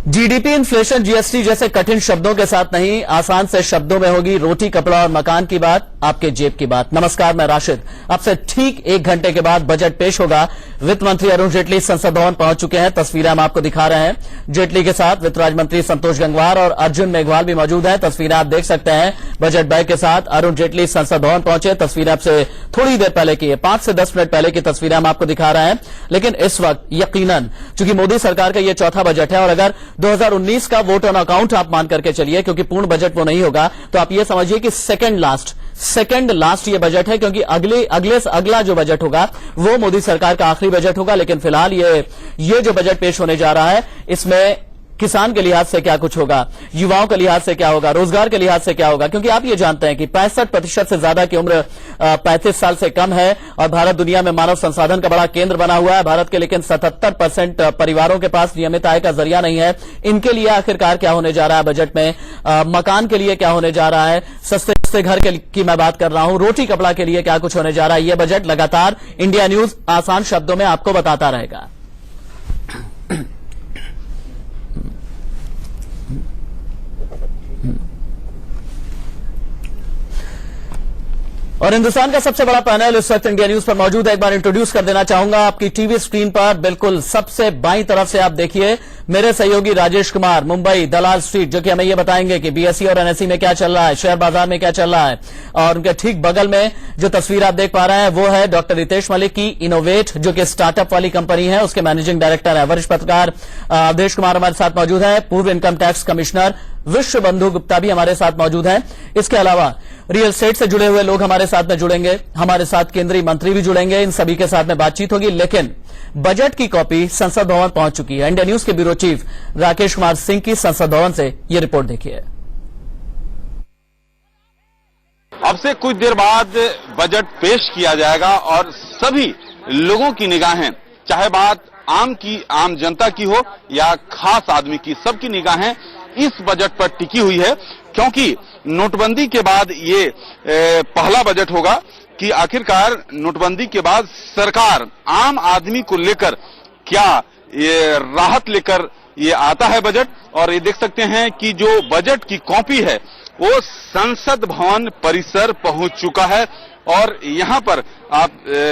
GDP, inflation, GST जैसे कठिन शब्दों के साथ नहीं, आसान से शब्दों में होगी रोटी, कपड़ा और मकान की बात, आपके जेब की बात। नमस्कार, मैं राशिद। अब से ठीक 1 घंटे के बाद बजट पेश होगा। वित्त मंत्री अरुण जेटली संसद भवन पहुंच चुके हैं। तस्वीरें हम आपको दिखा रहे हैं। जेटली के साथ वित्त राज्य मंत्री संतोष गंगवार और अर्जुन मेघवाल भी मौजूद हैं। तस्वीरें आप देख सकते हैं। बजट बैग के साथ अरुण जेटली संसद भवन पहुंचे। तस्वीरें आपसे थोड़ी देर पहले की है, 5 से 10 मिनट पहले की तस्वीरें हम आपको दिखा रहे हैं। लेकिन इस वक्त यकीनन चूंकि मोदी सरकार का यह चौथा बजट है और अगर 2019 का वोट ऑन अकाउंट आप मान करके चलिए, क्योंकि पूर्ण बजट वो नहीं होगा, तो आप ये समझिए कि सेकंड लास्ट ये बजट है, क्योंकि अगला जो बजट होगा वो मोदी सरकार का आखिरी बजट होगा। लेकिन फिलहाल ये जो बजट पेश होने जा रहा है, इसमें किसान के लिहाज से क्या कुछ होगा, युवाओं के लिहाज से क्या होगा, रोजगार के लिहाज से क्या होगा, क्योंकि आप ये जानते हैं कि 65% से ज्यादा की उम्र 35 साल से कम है और भारत दुनिया में मानव संसाधन का बड़ा केंद्र बना हुआ है। भारत के लेकिन 77% परिवारों के पास नियमित आय का जरिया नहीं है। इनके लिए आखिरकार क्या होने जा रहा है बजट में? मकान के लिए क्या होने जा रहा है? सस्ते घर की मैं बात कर रहा हूं। रोटी कपड़ा के लिए क्या कुछ होने जा रहा है? यह बजट लगातार इंडिया न्यूज आसान शब्दों में आपको बताता रहेगा। और हिंदुस्तान का सबसे बड़ा पैनल इस वक्त इंडिया न्यूज पर मौजूद है। एक बार इंट्रोड्यूस कर देना चाहूंगा आपकी टीवी स्क्रीन पर। बिल्कुल सबसे बाईं तरफ से आप देखिए मेरे सहयोगी राजेश कुमार, मुंबई दलाल स्ट्रीट, जो कि हमें यह बताएंगे कि बीएसई और एनएसई में क्या चल रहा है, शेयर बाजार में क्या चल रहा है। और उनके ठीक बगल में जो तस्वीर आप देख पा रहे हैं वो है डॉक्टर रितेश मलिक की, इनोवेट जो कि स्टार्टअप वाली कंपनी है, उसके मैनेजिंग डायरेक्टर है। वरिष्ठ पत्रकार अवधेश कुमार हमारे साथ मौजूद है। पूर्व इनकम टैक्स कमिश्नर विश्व बंधु गुप्ता भी हमारे साथ मौजूद हैं। इसके अलावा रियल एस्टेट से जुड़े हुए लोग हमारे साथ में जुड़ेंगे, हमारे साथ केंद्रीय मंत्री भी जुड़ेंगे। इन सभी के साथ में बातचीत होगी। लेकिन बजट की कॉपी संसद भवन पहुंच चुकी है। इंडिया न्यूज के ब्यूरो चीफ राकेश कुमार सिंह की संसद भवन से यह रिपोर्ट देखिए। अब से कुछ देर बाद बजट पेश किया जाएगा और सभी लोगों की निगाहें, चाहे बात आम जनता की हो या खास आदमी की, सबकी निगाहें इस बजट पर टिकी हुई है, क्योंकि नोटबंदी के बाद ये पहला बजट होगा कि आखिरकार नोटबंदी के बाद सरकार आम आदमी को लेकर क्या ये राहत लेकर ये आता है बजट। और ये देख सकते हैं कि जो बजट की कॉपी है वो संसद भवन परिसर पहुंच चुका है और यहां पर आप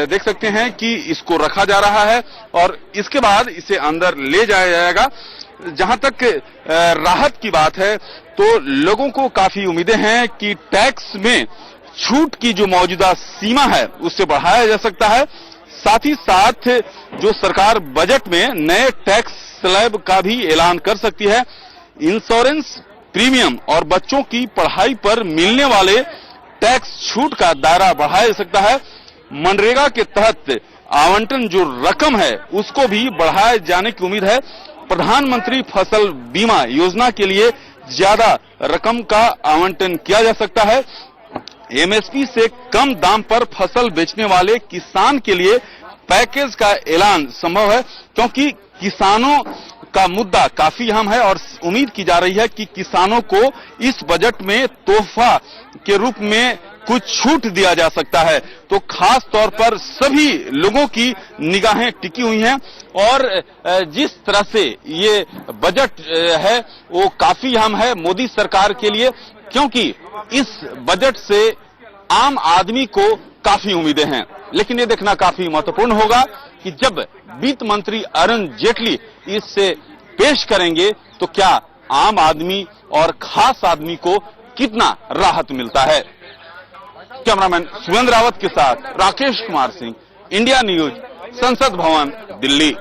देख सकते हैं कि इसको रखा जा रहा है और इसके बाद इसे अंदर ले जाया जाएगा। जहां तक राहत की बात है तो लोगों को काफी उम्मीदें हैं कि टैक्स में छूट की जो मौजूदा सीमा है उससे बढ़ाया जा सकता है। साथ ही साथ जो सरकार बजट में नए टैक्स स्लैब का भी ऐलान कर सकती है। इंश्योरेंस प्रीमियम और बच्चों की पढ़ाई पर मिलने वाले टैक्स छूट का दायरा बढ़ाया जा सकता है। मनरेगा के तहत आवंटन जो रकम है उसको भी बढ़ाए जाने की उम्मीद है। प्रधानमंत्री फसल बीमा योजना के लिए ज्यादा रकम का आवंटन किया जा सकता है। एमएसपी से कम दाम पर फसल बेचने वाले किसान के लिए पैकेज का ऐलान संभव है, क्योंकि किसानों का मुद्दा काफी अहम है और उम्मीद की जा रही है कि किसानों को इस बजट में तोहफा के रूप में कुछ छूट दिया जा सकता है। तो खास तौर पर सभी लोगों की निगाहें टिकी हुई हैं और जिस तरह से ये बजट है वो काफी अहम है मोदी सरकार के लिए, क्योंकि इस बजट से आम आदमी को काफी उम्मीदें हैं। लेकिन ये देखना काफी महत्वपूर्ण होगा कि जब वित्त मंत्री अरुण जेटली इससे पेश करेंगे तो क्या आम आदमी और खास आदमी को कितना राहत मिलता है। कैमरामैन सुरेंद्र रावत के साथ राकेश कुमार सिंह, इंडिया न्यूज, संसद भवन, दिल्ली।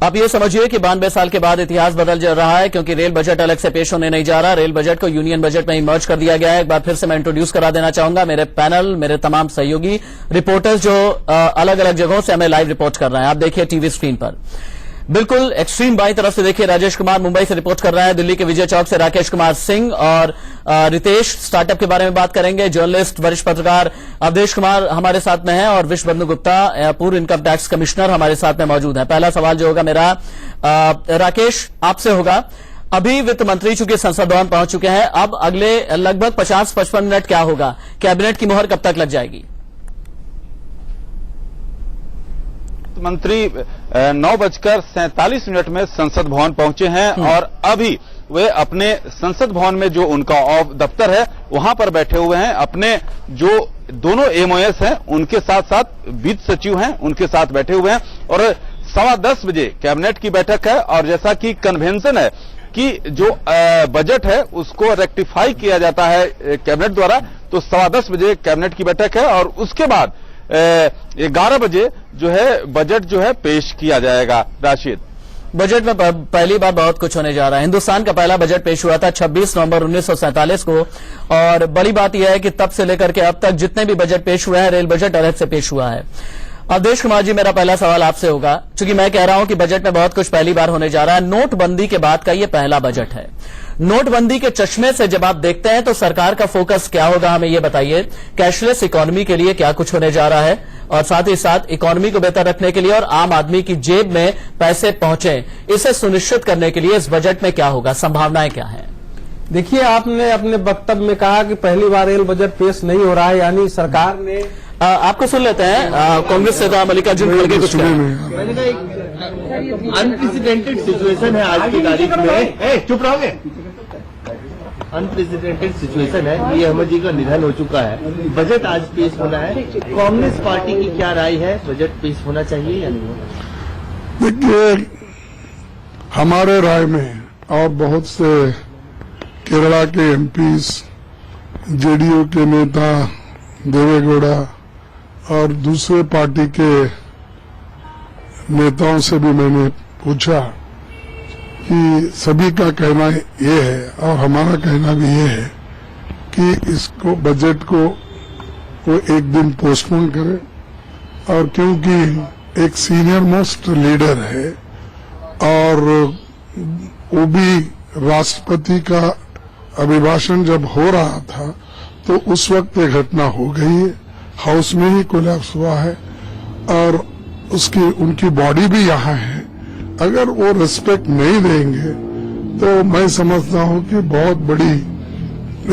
आप ये समझिए कि 92 साल के बाद इतिहास बदल जा रहा है, क्योंकि रेल बजट अलग से पेश होने नहीं जा रहा। रेल बजट को यूनियन बजट में ही मर्ज कर दिया गया है। एक बार फिर से मैं इंट्रोड्यूस करा देना चाहूंगा मेरे पैनल, मेरे तमाम सहयोगी रिपोर्टर्स जो अलग अलग जगहों से हमें लाइव रिपोर्ट कर रहे हैं। आप देखिए टीवी स्क्रीन पर बिल्कुल एक्सट्रीम बाईं तरफ से देखिए राजेश कुमार मुंबई से रिपोर्ट कर रहा है। दिल्ली के विजय चौक से राकेश कुमार सिंह और रितेश स्टार्टअप के बारे में बात करेंगे। जर्नलिस्ट वरिष्ठ पत्रकार अवधेश कुमार हमारे साथ में हैं और विश्व बंधु गुप्ता पूर्व इनकम टैक्स कमिश्नर हमारे साथ में मौजूद है। पहला सवाल जो होगा मेरा राकेश आपसे होगा। अभी वित्त मंत्री चूंकि संसद भवन पहुंच चुके हैं, अब अगले लगभग 50-55 मिनट क्या होगा? कैबिनेट की मोहर कब तक लग जाएगी? मंत्री 9:47 में संसद भवन पहुंचे हैं और अभी वे अपने संसद भवन में जो उनका दफ्तर है वहां पर बैठे हुए हैं। अपने जो दोनों एमओएस हैं उनके साथ साथ वित्त सचिव हैं उनके साथ बैठे हुए हैं और 10:15 बजे कैबिनेट की बैठक है। और जैसा कि कन्वेंशन है कि जो बजट है उसको रेक्टिफाई किया जाता है कैबिनेट द्वारा, तो 10:15 बजे कैबिनेट की बैठक है और उसके बाद 11 बजे जो है बजट जो है पेश किया जाएगा। राशिद, बजट में पहली बार बहुत कुछ होने जा रहा है। हिंदुस्तान का पहला बजट पेश हुआ था 26 नवंबर 1947 को और बड़ी बात यह है कि तब से लेकर के अब तक जितने भी बजट पेश हुए हैं, रेल बजट अलग से पेश हुआ है। अवधेश कुमार जी, मेरा पहला सवाल आपसे होगा, क्योंकि मैं कह रहा हूं कि बजट में बहुत कुछ पहली बार होने जा रहा है। नोटबंदी के बाद का ये पहला बजट है। नोटबंदी के चश्मे से जब आप देखते हैं तो सरकार का फोकस क्या होगा, हमें ये बताइए। कैशलेस इकोनॉमी के लिए क्या कुछ होने जा रहा है और साथ ही साथ इकोनॉमी को बेहतर रखने के लिए और आम आदमी की जेब में पैसे पहुंचे, इसे सुनिश्चित करने के लिए इस बजट में क्या होगा, संभावनाएं क्या हैं? देखिए, आपने अपने वक्तव्य में कहा कि पहली बार रेल बजट पेश नहीं हो रहा है, यानी सरकार ने आपको सुन लेते हैं। कांग्रेस नेता मल्लिकार्जुन खड़गे कुछ मैंने कहा एक अनप्रेसिडेंटेड सिचुएशन है आज की तारीख में। चुप रहोगे? अनप्रेसिडेंटेड सिचुएशन है। ये अहमद जी का निधन हो चुका है, बजट आज पेश होना है। कांग्रेस पार्टी की क्या राय है, बजट पेश होना चाहिए या नहीं? देखिए, हमारे राय में और बहुत से केरला के एमपीज, जेडीयू के नेता देवेगौड़ा और दूसरे पार्टी के नेताओं से भी मैंने पूछा कि सभी का कहना ये है और हमारा कहना भी ये है कि इसको बजट को वो एक दिन पोस्टपोन करे। और क्योंकि एक सीनियर मोस्ट लीडर है और वो भी राष्ट्रपति का अभिभाषण जब हो रहा था तो उस वक्त ये घटना हो गई है, हाउस में ही कोलैप्स हुआ है और उनकी बॉडी भी यहाँ है। अगर वो रिस्पेक्ट नहीं देंगे तो मैं समझता हूँ कि बहुत बड़ी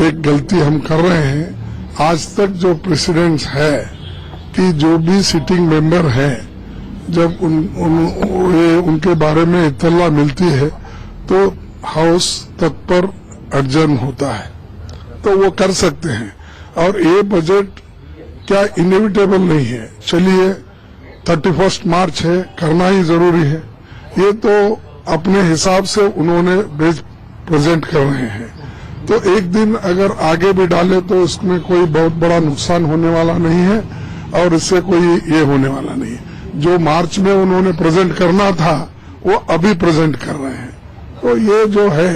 एक गलती हम कर रहे हैं। आज तक जो प्रेसिडेंट्स है कि जो भी सिटिंग मेंबर है, जब उनके बारे में इत्तला मिलती है तो हाउस तत्पर अर्जन होता है, तो वो कर सकते हैं। और ये बजट क्या इनएविटेबल नहीं है, चलिए 31 मार्च है, करना ही जरूरी है, ये तो अपने हिसाब से उन्होंने प्रेजेंट कर रहे हैं। तो एक दिन अगर आगे भी डाले तो इसमें कोई बहुत बड़ा नुकसान होने वाला नहीं है और इससे कोई ये होने वाला नहीं है। जो मार्च में उन्होंने प्रेजेंट करना था वो अभी प्रेजेंट कर रहे हैं, तो ये जो है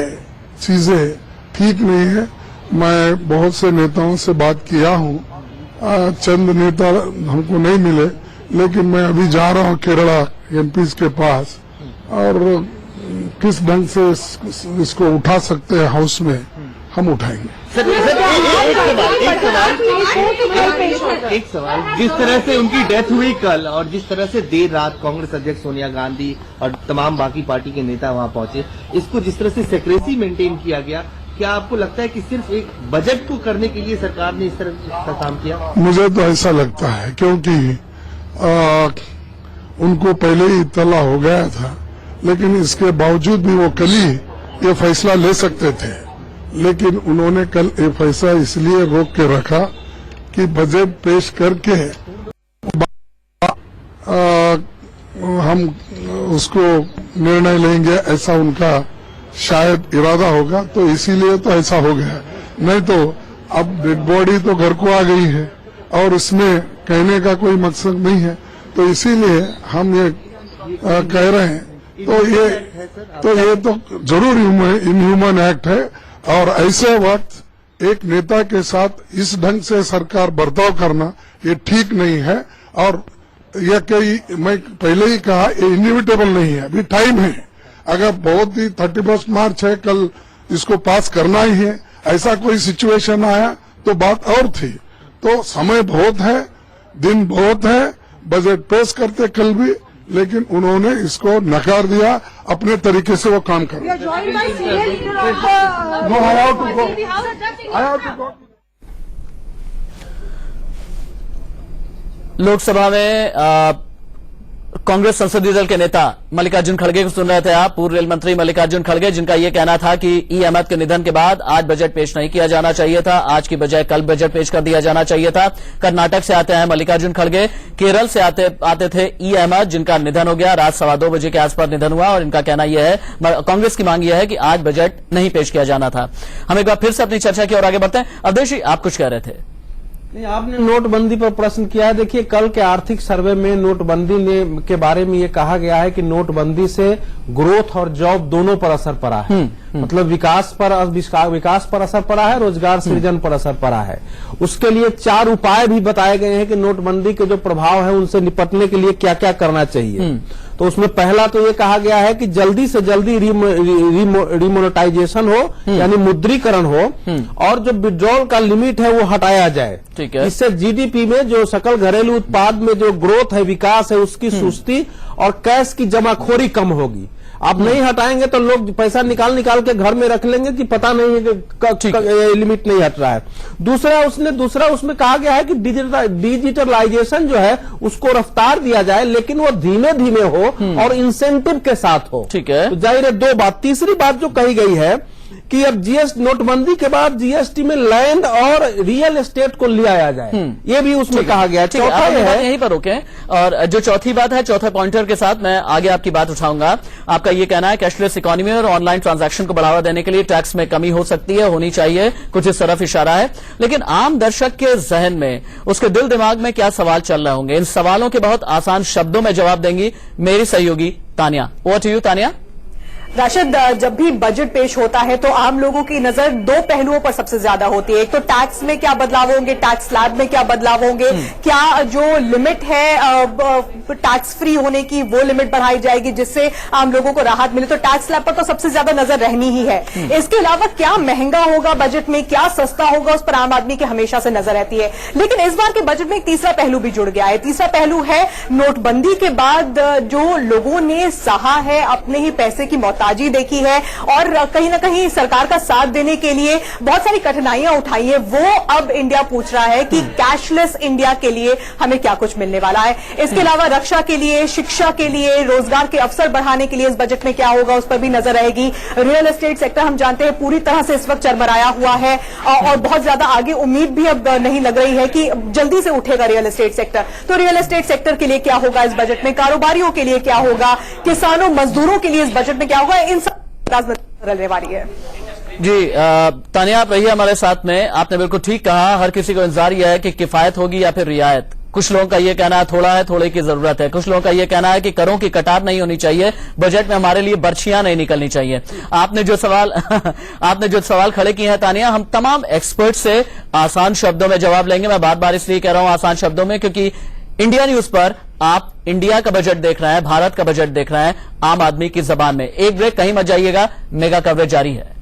चीजें ठीक नहीं है। मैं बहुत से नेताओं से बात किया हूँ, चंद नेता हमको नहीं मिले, लेकिन मैं अभी जा रहा हूँ केरला एमपीज के पास और किस ढंग से इसको उठा सकते हैं हाउस में, हम उठाएंगे। एक सवाल, जिस तरह से उनकी डेथ हुई कल और जिस तरह से देर रात कांग्रेस अध्यक्ष सोनिया गांधी और तमाम बाकी पार्टी के नेता वहां पहुंचे, इसको जिस तरह से सेक्रेसी मेंटेन किया गया, क्या आपको लगता है कि सिर्फ एक बजट को करने के लिए सरकार ने इस तरह का काम किया? मुझे तो ऐसा लगता है, क्योंकि उनको पहले ही इत्तला हो गया था, लेकिन इसके बावजूद भी वो कल ही ये फैसला ले सकते थे, लेकिन उन्होंने कल ये फैसला इसलिए रोक के रखा कि बजट पेश करके हम उसको निर्णय लेंगे, ऐसा उनका शायद इरादा होगा, तो इसीलिए तो ऐसा हो गया। नहीं तो अब डेड बॉडी तो घर को आ गई है और इसमें कहने का कोई मकसद नहीं है, तो इसीलिए हम ये कह रहे हैं। तो ये तो जरूर इनह्यूमन एक्ट है और ऐसे वक्त एक नेता के साथ इस ढंग से सरकार बर्ताव करना ये ठीक नहीं है। और यह कई मैं पहले ही कहा, ये इनएविटेबल नहीं है, अभी टाइम है। अगर बहुत ही 31 मार्च है, कल इसको पास करना ही है, ऐसा कोई सिचुएशन आया तो बात और थी। तो समय बहुत है, दिन बहुत है, बजट पेश करते कल भी, लेकिन उन्होंने इसको नकार दिया, अपने तरीके से वो काम कर रहे हैं। joined by senior leader of the No, I have to go. House. I have to go. Lok Sabha में कांग्रेस संसदीय दल के नेता मल्लिकार्जुन खड़गे को सुन रहे थे आप। पूर्व रेल मंत्री मल्लिकार्जुन खड़गे, जिनका यह कहना था कि ई अहमद के निधन के बाद आज बजट पेश नहीं किया जाना चाहिए था, आज की बजाय कल बजट पेश कर दिया जाना चाहिए था। कर्नाटक से आते हैं मल्लिकार्जुन खड़गे। केरल से आते थे ई अहमद, जिनका निधन हो गया, रात 2:15 बजे के आसपास निधन हुआ। और इनका कहना यह है, कांग्रेस की मांग यह है कि आज बजट नहीं पेश किया जाना था। हम एक बार फिर से अपनी चर्चा की ओर आगे बढ़ते हैं। अवधेश जी, आप कुछ कह रहे थे। नहीं, आपने नोटबंदी पर प्रश्न किया है। देखिए, कल के आर्थिक सर्वे में नोटबंदी के बारे में ये कहा गया है कि नोटबंदी से ग्रोथ और जॉब दोनों पर असर पड़ा है। मतलब विकास पर असर पड़ा है, रोजगार सृजन पर असर पड़ा है। उसके लिए 4 उपाय भी बताए गए हैं कि नोटबंदी के जो प्रभाव है उनसे निपटने के लिए क्या क्या करना चाहिए। तो उसमें पहला तो ये कहा गया है कि जल्दी से जल्दी रिमोनेटाइजेशन हो, यानी मुद्रीकरण हो, और जो विड्रॉल का लिमिट है वो हटाया जाए। ठीक है। इससे जीडीपी में जो सकल घरेलू उत्पाद में जो ग्रोथ है, विकास है, उसकी सुस्ती और कैश की जमाखोरी कम होगी। आप नहीं हटाएंगे तो लोग पैसा निकाल के घर में रख लेंगे कि पता नहीं है कि लिमिट नहीं हट रहा है। दूसरा उसमें कहा गया है कि डिजिटलाइजेशन जो है उसको रफ्तार दिया जाए, लेकिन वो धीमे धीमे हो और इंसेंटिव के साथ हो। ठीक है। तो जाहिर है 2 बात। तीसरी बात जो कही गई है कि अब नोटबंदी के बाद जीएसटी में लैंड और रियल एस्टेट को ले आया जाए, ये भी उसमें कहा गया है। चौथा ये है, यहीं पर रोके। और जो चौथी बात है, चौथे पॉइंटर के साथ मैं आगे आपकी बात उठाऊंगा। आपका ये कहना है कैशलेस इकोनॉमी और ऑनलाइन ट्रांजैक्शन को बढ़ावा देने के लिए टैक्स में कमी हो सकती है, होनी चाहिए, कुछ इस तरफ इशारा है। लेकिन आम दर्शक के जहन में, उसके दिल दिमाग में क्या सवाल चल रहे होंगे? इन सवालों के बहुत आसान शब्दों में जवाब देंगी मेरी सहयोगी Tania. Over to you Tania. Rashid, जब भी बजट पेश होता है तो आम लोगों की नजर 2 पहलुओं पर सबसे ज्यादा होती है। एक तो टैक्स में क्या बदलाव होंगे, टैक्स स्लैब में क्या बदलाव होंगे, क्या जो लिमिट है टैक्स फ्री होने की वो लिमिट बढ़ाई जाएगी जिससे आम लोगों को राहत मिले। तो टैक्स स्लैब पर तो सबसे ज्यादा नजर रहनी ही है। इसके अलावा क्या महंगा होगा बजट में, क्या सस्ता होगा, उस पर आम आदमी की हमेशा से नजर रहती है। लेकिन इस बार के बजट में एक तीसरा पहलू भी जुड़ गया है। तीसरा पहलू है नोटबंदी के बाद जो लोगों ने सहा है, अपने ही पैसे की मोहताजी देखी है और कहीं ना कहीं सरकार का साथ देने के लिए बहुत सारी कठिनाइयां उठाई है, वो अब इंडिया पूछ रहा है कि कैशलेस इंडिया के लिए हमें क्या कुछ मिलने वाला है। इसके अलावा रक्षा के लिए, शिक्षा के लिए, रोजगार के अवसर बढ़ाने के लिए इस बजट में क्या होगा, उस पर भी नजर रहेगी। रियल एस्टेट सेक्टर हम जानते हैं पूरी तरह से इस वक्त चरमराया हुआ है और बहुत ज्यादा आगे उम्मीद भी अब नहीं लग रही है कि जल्दी से उठेगा रियल एस्टेट सेक्टर। तो रियल एस्टेट सेक्टर के लिए क्या होगा इस बजट में, कारोबारियों के लिए क्या होगा, किसानों मजदूरों के लिए इस बजट में क्या होगा, इन सब रहने वाली है। जी तानिया, आप रहिए हमारे साथ में। आपने बिल्कुल ठीक कहा, हर किसी को इंतजार यह है कि किफायत होगी या फिर रियायत। कुछ लोगों का यह कहना है थोड़ा है, थोड़े की जरूरत है। कुछ लोगों का यह कहना है कि करों की कटार नहीं होनी चाहिए, बजट में हमारे लिए बर्छियां नहीं निकलनी चाहिए। आपने जो सवाल खड़े किए हैं तानिया, हम तमाम एक्सपर्ट से आसान शब्दों में जवाब लेंगे। मैं बार बार इसलिए कह रहा हूं आसान शब्दों में, क्योंकि इंडिया न्यूज पर आप इंडिया का बजट देख रहे हैं, भारत का बजट देख रहे हैं आम आदमी की जबान में। एक ब्रेक, कहीं मत जाइएगा, मेगा कवरेज जारी है।